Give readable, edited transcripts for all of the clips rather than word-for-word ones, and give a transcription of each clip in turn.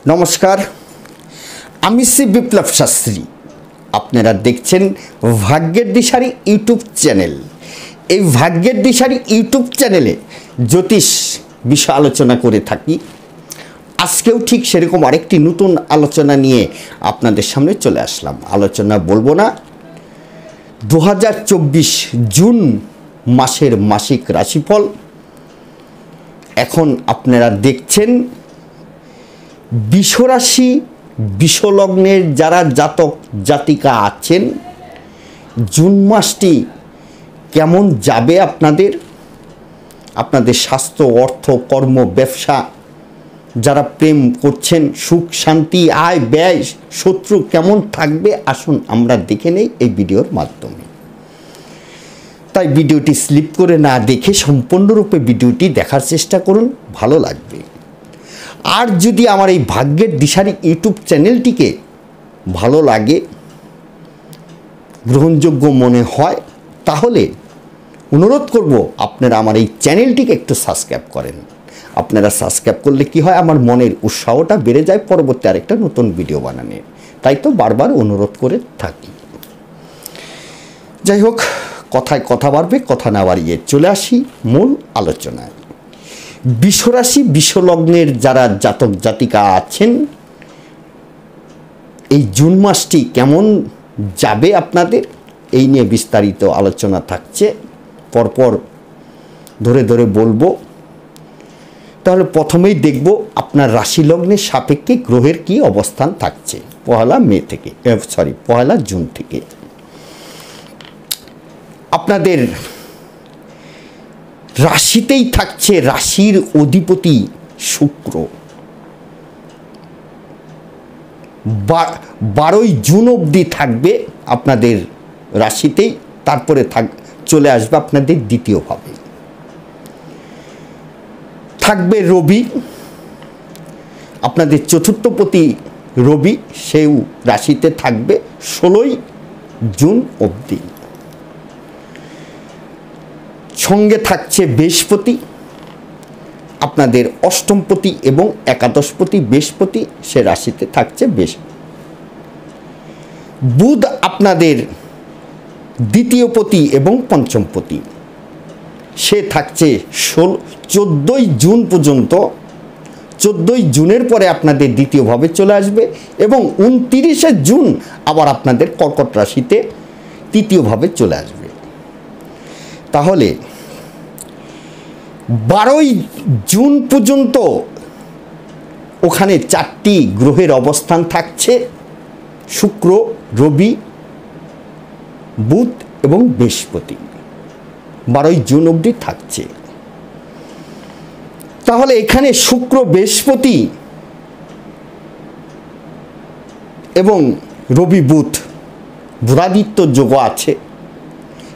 নমস্কার, আমি শ্রী বিপ্লব শাস্ত্রী। আপনারা দেখছেন ভাগ্যের দিশারি ইউটিউব চ্যানেল। এই ভাগ্যের দিশারি ইউটিউব চ্যানেলে জ্যোতিষ বিষয় আলোচনা করে থাকি। আজকেও ঠিক সেরকম আরেকটি নতুন আলোচনা নিয়ে আপনাদের সামনে চলে আসলাম। আলোচনা বলবো না, 2024 জুন মাসের মাসিক রাশিফল। এখন আপনারা দেখছেন বিশ্বরাশি বিশ্বলগ্নের যারা জাতক জাতিকা আছেন, জুন মাসটি কেমন যাবে আপনাদের স্বাস্থ্য, অর্থ, কর্ম, ব্যবসা, যারা প্রেম করছেন, সুখ শান্তি, আয় ব্যয়, শত্রু কেমন থাকবে, আসুন আমরা দেখে নেই এই ভিডিওর মাধ্যমে। তাই ভিডিওটি স্লিপ করে না দেখে সম্পূর্ণরূপে ভিডিওটি দেখার চেষ্টা করুন, ভালো লাগবে। আর যদি আমার এই ভাগ্যের দিশারি ইউটিউব চ্যানেলটিকে ভালো লাগে, গ্রহণযোগ্য মনে হয়, তাহলে অনুরোধ করব আপনারা আমার এই চ্যানেলটিকে একটু সাবস্ক্রাইব করেন। আপনারা সাবস্ক্রাইব করলে কি হয়, আমার মনের উৎসাহটা বেড়ে যায় পরবর্তী আরেকটা নতুন ভিডিও বানানোর। তাই তো বারবার অনুরোধ করে থাকি। যাই হোক, কথায় কথা বাড়বে, কথা না বাড়িয়ে চলে আসি মূল আলোচনায়। বিশ্বরাশি বিশ্বলগ্নের যারা জাতক জাতিকা আছেন, এই জুন মাসটি কেমন যাবে আপনাদের, এই নিয়ে বিস্তারিত আলোচনা থাকছে। পরপর ধরে ধরে বলবো। তাহলে প্রথমেই দেখব আপনার রাশি লগ্নের সাপেক্ষে গ্রহের কি অবস্থান থাকছে পয়লা জুন থেকে। আপনাদের রাশিতেই থাকছে রাশির অধিপতি শুক্র। 12ই জুন অবধি থাকবে আপনাদের রাশিতেই, তারপরে চলে আসবে আপনাদের দ্বিতীয়ভাবে। থাকবে রবি, আপনাদের চতুর্থপতি রবি, সেও রাশিতে থাকবে 16ই জুন অবধি। সঙ্গে থাকছে বৃহস্পতি, আপনাদের অষ্টমপতি এবং একাদশপতি বৃহস্পতি, সে রাশিতে থাকছে বৃহস্পতি। বুধ আপনাদের দ্বিতীয়পতি এবং পঞ্চমপতি, সে থাকছে 14ই জুন পর্যন্ত। 14ই জুনের পরে আপনাদের দ্বিতীয়ভাবে চলে আসবে এবং 29শে জুন আবার আপনাদের কর্কট রাশিতে তৃতীয়ভাবে চলে আসবে। তাহলে 12ই জুন পর্যন্ত ওখানে 4টি গ্রহের অবস্থান থাকছে, শুক্র, রবি, বুধ এবং বৃহস্পতি। 12ই জুন অবধি থাকছে। তাহলে এখানে শুক্র, বৃহস্পতি এবং রবি, বুধ, বুধাদিত্য যোগ আছে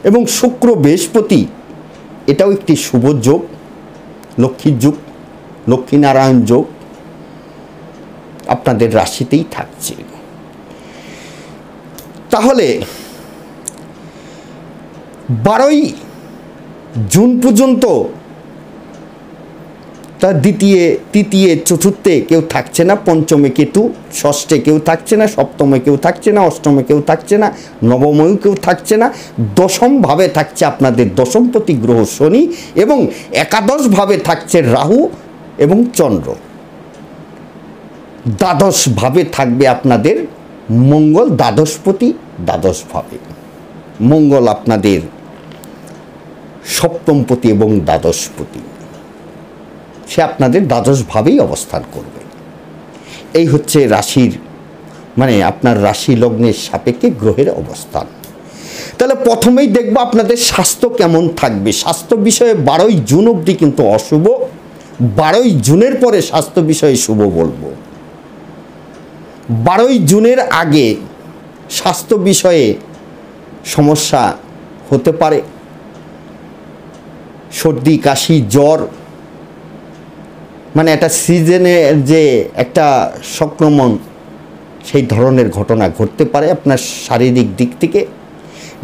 এবং শুক্র বৃহস্পতি, এটাও একটি শুভ যোগ, লক্ষ্মীর যোগ, লক্ষ্মীনারায়ণ যোগ আপনাদের রাশিতেই থাকছে। তাহলে 12ই জুন পর্যন্ত তার দ্বিতীয়, তৃতীয়, চতুর্থে কেউ থাকছে না, পঞ্চমে কেতু, ষষ্ঠে কেউ থাকছে না, সপ্তমে কেউ থাকছে না, অষ্টমে কেউ থাকছে না, নবমেও কেউ থাকছে না। দশমভাবে থাকছে আপনাদের দশমপতি গ্রহ শনি এবং একাদশভাবে থাকছে রাহু এবং চন্দ্র। দ্বাদশভাবে থাকবে আপনাদের মঙ্গল, দ্বাদশপতি দ্বাদশভাবে। মঙ্গল আপনাদের সপ্তমপতি এবং দ্বাদশপতি, সে আপনাদের দ্বাদশভাবেই অবস্থান করবে। এই হচ্ছে রাশির, মানে আপনার রাশি লগ্নের সাপেক্ষে গ্রহের অবস্থান। তাহলে প্রথমেই দেখব আপনাদের স্বাস্থ্য কেমন থাকবে। স্বাস্থ্য বিষয়ে 12ই জুন অবধি কিন্তু অশুভ, 12ই জুনের পরে স্বাস্থ্য বিষয়ে শুভ বলবো। 12ই জুনের আগে স্বাস্থ্য বিষয়ে সমস্যা হতে পারে, সর্দি, কাশি, জ্বর, মানে একটা সিজনের যে একটা সংক্রমণ, সেই ধরনের ঘটনা ঘটতে পারে আপনার শারীরিক দিক থেকে।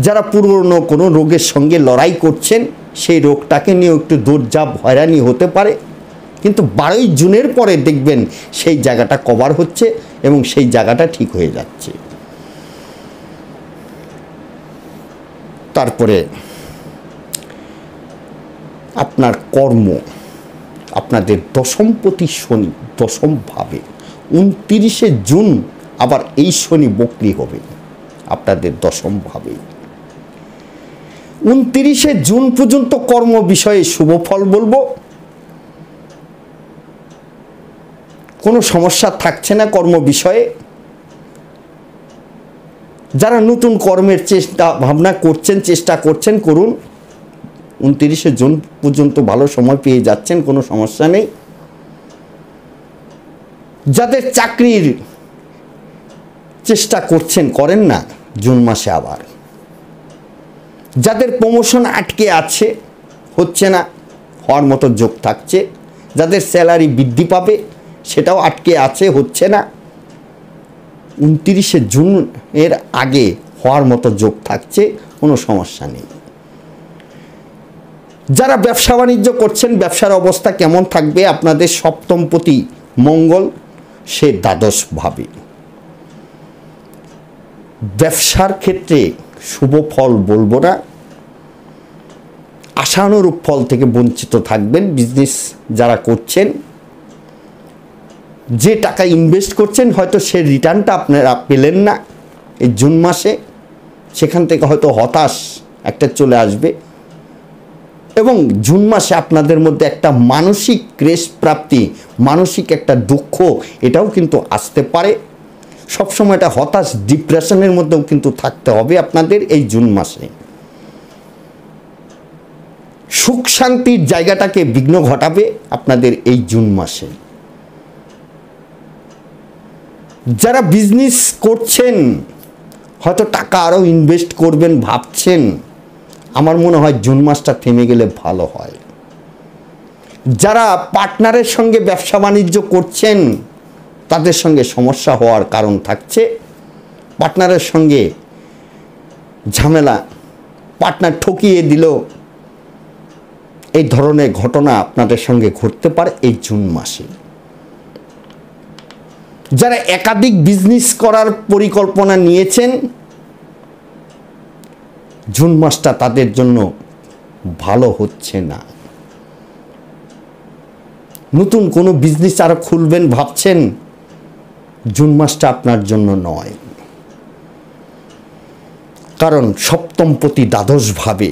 যারা পুরনো কোনো রোগের সঙ্গে লড়াই করছেন, সেই রোগটাকে নিয়ে একটু দৌড়ঝাঁপ, হয়রানি হতে পারে। কিন্তু 12ই জুনের পরে দেখবেন সেই জায়গাটা কভার হচ্ছে এবং সেই জায়গাটা ঠিক হয়ে যাচ্ছে। তারপরে আপনার কর্ম, আপনাদের দশমপতি শনি দশমভাবে 29শে জুন আবার এই শনি বক্রি হবে আপনাদের দশমভাবে। 29শে জুন পর্যন্ত কর্ম বিষয়ে শুভ ফল বলবো, কোনো সমস্যা থাকছে না কর্ম বিষয়ে। যারা নতুন কর্মের চেষ্টা ভাবনা করছেন, চেষ্টা করছেন, করুন। 29শে জুন পর্যন্ত ভালো সময় পেয়ে যাচ্ছেন, কোনো সমস্যা নেই। যাদের চাকরির চেষ্টা করছেন, করেন না জুন মাসে আবার। যাদের প্রমোশন আটকে আছে, হচ্ছে না, হওয়ার মতো যোগ থাকছে। যাদের স্যালারি বৃদ্ধি পাবে, সেটাও আটকে আছে, হচ্ছে না, 29শে জুন এর আগে হওয়ার মতো যোগ থাকছে, কোনো সমস্যা নেই। যারা ব্যবসা বাণিজ্য করছেন, ব্যবসার অবস্থা কেমন থাকবে? আপনাদের সপ্তমপতি মঙ্গল সে দ্বাদশভাবে। ব্যবসার ক্ষেত্রে শুভ ফল বলবো না, আশানুরূপ ফল থেকে বঞ্চিত থাকবেন। বিজনেস যারা করছেন, যে টাকা ইনভেস্ট করছেন হয়তো সে রিটার্নটা আপনারা পেলেন না এই জুন মাসে, সেখান থেকে হয়তো হতাশ একটা চলে আসবে। এবং জুন মাসে আপনাদের মধ্যে একটা মানসিক ক্লেশ প্রাপ্তি, মানসিক একটা দুঃখ, এটাও কিন্তু আসতে পারে। সবসময় এটা হতাশ, ডিপ্রেশনের মধ্যেও কিন্তু থাকতে হবে আপনাদের এই জুন মাসে। সুখ শান্তির জায়গাটাকে বিঘ্ন ঘটাবে আপনাদের এই জুন মাসে। যারা বিজনেস করছেন, হয়তো টাকা আরও ইনভেস্ট করবেন ভাবছেন, আমার মনে হয় জুন মাসটা থেমে গেলে ভালো হয়। যারা পার্টনারের সঙ্গে ব্যবসা বাণিজ্য করছেন, তাদের সঙ্গে সমস্যা হওয়ার কারণ থাকছে। পার্টনারের সঙ্গে ঝামেলা, পার্টনার ঠকিয়ে দিল, এই ধরনের ঘটনা আপনাদের সঙ্গে ঘটতে পারে এই জুন মাসে। যারা একাধিক বিজনেস করার পরিকল্পনা নিয়েছেন, জুন মাসটা তাদের জন্য ভালো হচ্ছে না। নতুন কোনো বিজনেস আরো খুলবেন ভাবছেন, জুন মাসটা আপনার জন্য নয়। কারণ সপ্তমপতি দ্বাদশভাবে,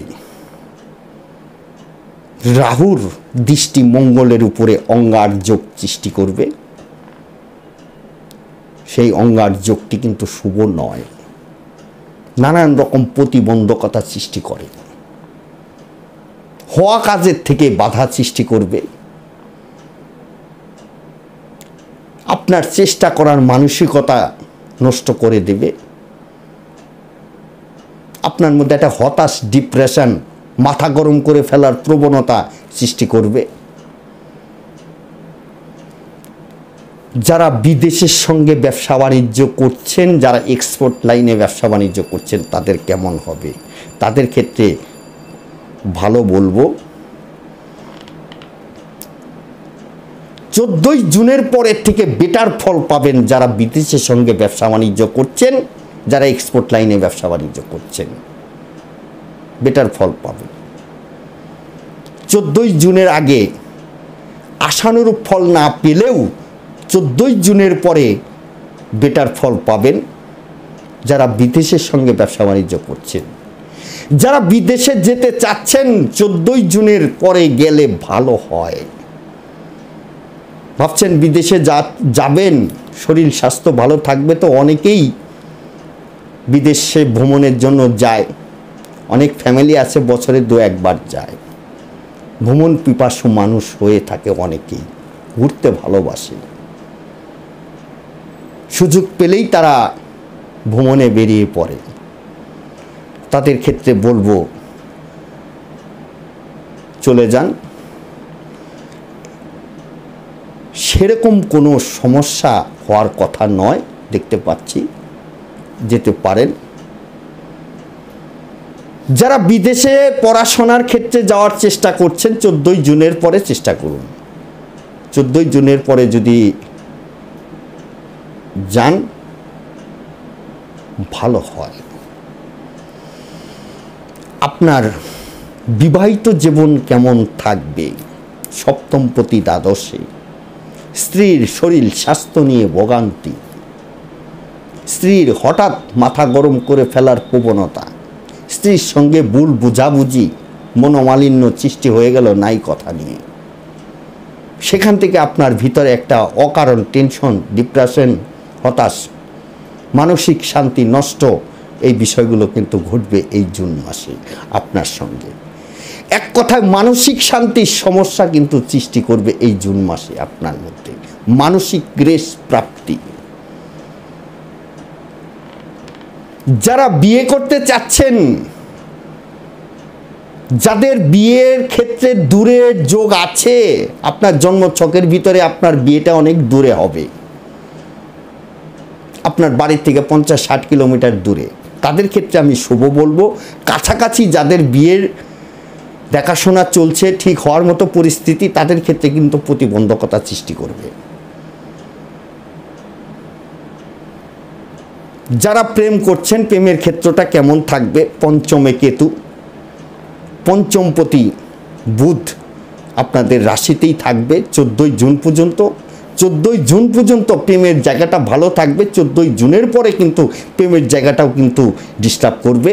রাহুর দৃষ্টি মঙ্গলের উপরে অঙ্গার যোগ সৃষ্টি করবে। সেই অঙ্গার যোগটি কিন্তু শুভ নয়, নানান রকম প্রতিবন্ধকতা সৃষ্টি করে, হওয়া কাজের থেকে বাধা সৃষ্টি করবে। আপনার চেষ্টা করার মানসিকতা নষ্ট করে দেবে। আপনার মধ্যে একটা হতাশ, ডিপ্রেশন, মাথা গরম করে ফেলার প্রবণতা সৃষ্টি করবে। যারা বিদেশের সঙ্গে ব্যবসা বাণিজ্য করছেন, যারা এক্সপোর্ট লাইনে ব্যবসা বাণিজ্য করছেন, তাদের কেমন হবে? তাদের ক্ষেত্রে ভালো বলবো। 14ই জুনের পরের থেকে বেটার ফল পাবেন যারা বিদেশের সঙ্গে ব্যবসা বাণিজ্য করছেন, যারা এক্সপোর্ট লাইনে ব্যবসা বাণিজ্য করছেন, বেটার ফল পাবেন। 14ই জুনের আগে আশানুরূপ ফল না পেলেও 14ই জুনের পরে বেটার ফল পাবেন যারা বিদেশের সঙ্গে ব্যবসা বাণিজ্য করছেন। যারা বিদেশে যেতে চাচ্ছেন, 14ই জুনের পরে গেলে ভালো হয়। ভাবছেন বিদেশে যাবেন, শরীর স্বাস্থ্য ভালো থাকবে, তো অনেকেই বিদেশে ভ্রমণের জন্য যায়। অনেক ফ্যামিলি আছে বছরে 2-1 বার যায়। ভ্রমণ পিপাসু মানুষ হয়ে থাকে, অনেকেই ঘুরতে ভালোবাসে। সুযোগ পেলেই তারা ভ্রমণে বেরিয়ে পড়ে। তাদের ক্ষেত্রে বলবো চলে যান। সেরকম কোনো সমস্যা হওয়ার কথা নয়, দেখতে পাচ্ছি, যেতে পারেন। যারা বিদেশে পড়াশোনার ক্ষেত্রে যাওয়ার চেষ্টা করছেন, 14ই জুনের পরে চেষ্টা করুন। 14 জুনের পরে যদি যান ভালো হয়। আপনার বিবাহিত জীবন কেমন থাকবে? সপ্তমপতি দ্বাদশে। স্ত্রীর শরীর স্বাস্থ্য নিয়ে ভোগান্তি, স্ত্রীর হঠাৎ মাথা গরম করে ফেলার প্রবণতা, স্ত্রীর সঙ্গে ভুল বুঝাবুঝি, মনোমালিন্য সৃষ্টি হয়ে গেল নাই কথা নিয়ে। সেখান থেকে আপনার ভিতরে একটা অকারণ টেনশন, ডিপ্রেশন, হতাশ, মানসিক শান্তি নষ্ট, এই বিষয়গুলো কিন্তু ঘটবে এই জুন মাসে আপনার সঙ্গে। এক কথায় মানসিক শান্তির সমস্যা কিন্তু সৃষ্টি করবে এই জুন মাসে আপনার মধ্যে। মানসিক গ্রেস প্রাপ্তি। যারা বিয়ে করতে চাচ্ছেন, যাদের বিয়ের ক্ষেত্রে দূরের যোগ আছে, আপনার জন্মছকের ভিতরে আপনার বিয়েটা অনেক দূরে হবে, আপনার বাড়ির থেকে 50-60 কিলোমিটার দূরে, তাদের ক্ষেত্রে আমি শুভ বলবো। কাছাকাছি যাদের বিয়ের দেখাশোনা চলছে, ঠিক হওয়ার মতো পরিস্থিতি, তাদের ক্ষেত্রে কিন্তু প্রতিবন্ধকতা সৃষ্টি করবে। যারা প্রেম করছেন, প্রেমের ক্ষেত্রটা কেমন থাকবে? পঞ্চমে কেতু, পঞ্চমপতি বুধ আপনাদের রাশিতেই থাকবে 14 জুন পর্যন্ত। 14 জুন পর্যন্ত প্রেমের জায়গাটা ভালো থাকবে। 14 জুনের পরে কিন্তু প্রেমের জায়গাটাও কিন্তু ডিস্টার্ব করবে।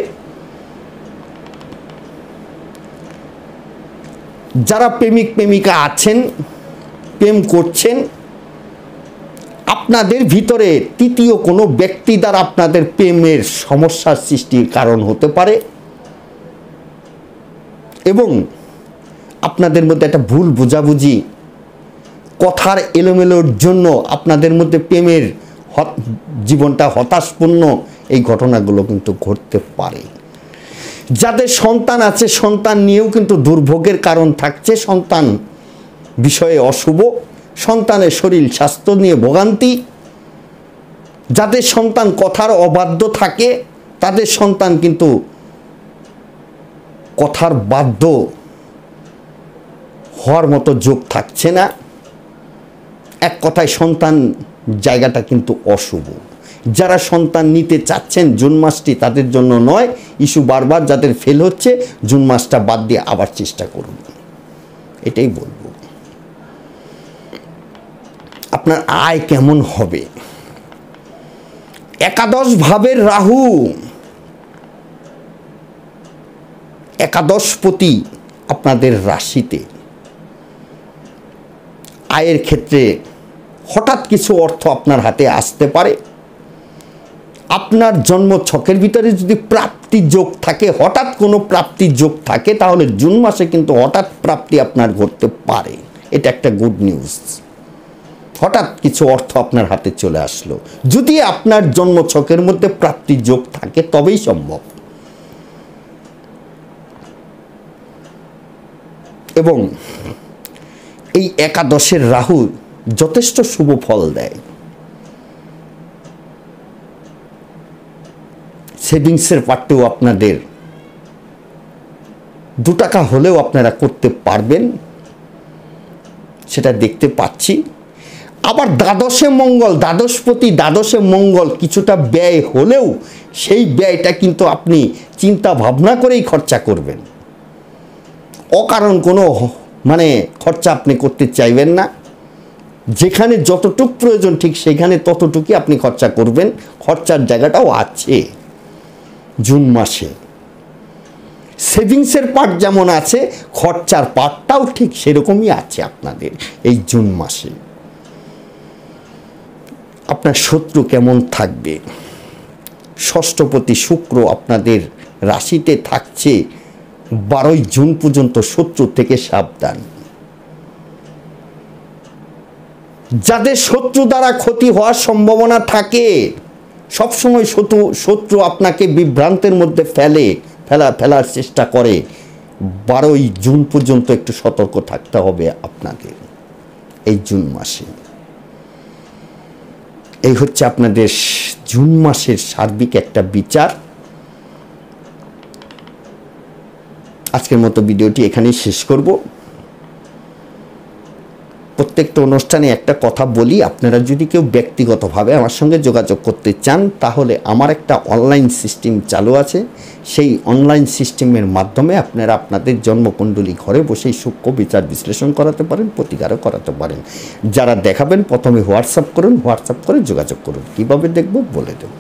যারা প্রেমিক প্রেমিকা আছেন, প্রেম করছেন, আপনাদের ভিতরে তৃতীয় কোনো ব্যক্তি দ্বারা আপনাদের প্রেমের সমস্যার সৃষ্টির কারণ হতে পারে এবং আপনাদের মধ্যে একটা ভুল বোঝাবুঝি, কথার এলোমেলোর জন্য আপনাদের মধ্যে প্রেমের জীবনটা হতাশপূর্ণ, এই ঘটনাগুলো কিন্তু ঘটতে পারে। যাদের সন্তান আছে, সন্তান নিয়েও কিন্তু দুর্ভোগের কারণ থাকছে। সন্তান বিষয়ে অশুভ, সন্তানের শরীর স্বাস্থ্য নিয়ে ভোগান্তি। যাদের সন্তান কথার অবাধ্য থাকে, তাদের সন্তান কিন্তু কথার বাধ্য হওয়ার মতো যোগ থাকছে না। এক কথায় সন্তান জায়গাটা কিন্তু অশুভ। যারা সন্তান নিতে চাচ্ছেন, জুন মাসটি তাদের জন্য নয়। ইস্যু বারবার যাদের ফেল হচ্ছে, জুন মাসটা বাদ দিয়ে আবার চেষ্টা করুন, এটাই বলবো। আপনার আয় কেমন হবে? একাদশ ভাবের রাহু, একাদশপতি আপনাদের রাশিতে। আয়ের ক্ষেত্রে হঠাৎ কিছু অর্থ আপনার হাতে আসতে পারে। আপনার জন্ম ছকের ভিতরে যদি প্রাপ্তি যোগ থাকে, হঠাৎ কোনো প্রাপ্তি যোগ থাকে, তাহলে জুন মাসে কিন্তু হঠাৎ প্রাপ্তি আপনার ঘটতে পারে। এটা একটা গুড নিউজ। হঠাৎ কিছু অর্থ আপনার হাতে চলে আসলো। যদি আপনার জন্ম ছকের মধ্যে প্রাপ্তি যোগ থাকে তবেই সম্ভব। এবং এই একাদশের রাহু যথেষ্ট শুভ ফল দেয়। সেভিংসের পার্টেও আপনাদের 2 টাকা হলেও আপনারা করতে পারবেন, সেটা দেখতে পাচ্ছি। আবার দ্বাদশে মঙ্গল, দ্বাদশপতি দ্বাদশে মঙ্গল কিছুটা ব্যয় হলেও সেই ব্যয়টা কিন্তু আপনি চিন্তা ভাবনা করেই খরচা করবেন। অকারণ কোনো খরচা আপনি করতে চাইবেন না। যেখানে যতটুক প্রয়োজন ঠিক সেখানে ততটুকুই আপনি খরচা করবেন। খরচার জায়গাটাও আছে জুন মাসে। সেভিংসের পার্ট যেমন আছে, খরচার পার্টটাও ঠিক সেরকমই আছে আপনাদের এই জুন মাসে। আপনার শত্রু কেমন থাকবে? ষষ্ঠপতি শুক্র আপনাদের রাশিতে থাকছে 12 জুন পর্যন্ত। শত্রু থেকে সাবধান। যাদের শত্রু দ্বারা ক্ষতি হওয়ার সম্ভাবনা থাকে, সবসময় শত্রু আপনাকে বিভ্রান্তের মধ্যে ফেলার চেষ্টা করে। 12 জুন পর্যন্ত একটু সতর্ক থাকতে হবে আপনাদের এই জুন মাসে। এই হচ্ছে আপনাদের জুন মাসের সার্বিক একটা বিচার। আজকের মতো ভিডিওটি এখানেই শেষ করব। প্রত্যেকটা অনুষ্ঠানে একটা কথা বলি, আপনারা যদি কেউ ব্যক্তিগতভাবে আমার সঙ্গে যোগাযোগ করতে চান তাহলে আমার একটা অনলাইন সিস্টেম চালু আছে। সেই অনলাইন সিস্টেমের মাধ্যমে আপনারা আপনাদের জন্মকুণ্ডলী ঘরে বসেই সূক্ষ্ম বিচার বিশ্লেষণ করাতে পারেন, প্রতিকারও করাতে পারেন। যারা দেখাবেন প্রথমে হোয়াটসঅ্যাপ করুন, হোয়াটসঅ্যাপ করে যোগাযোগ করুন, কীভাবে দেখব বলে দেবো।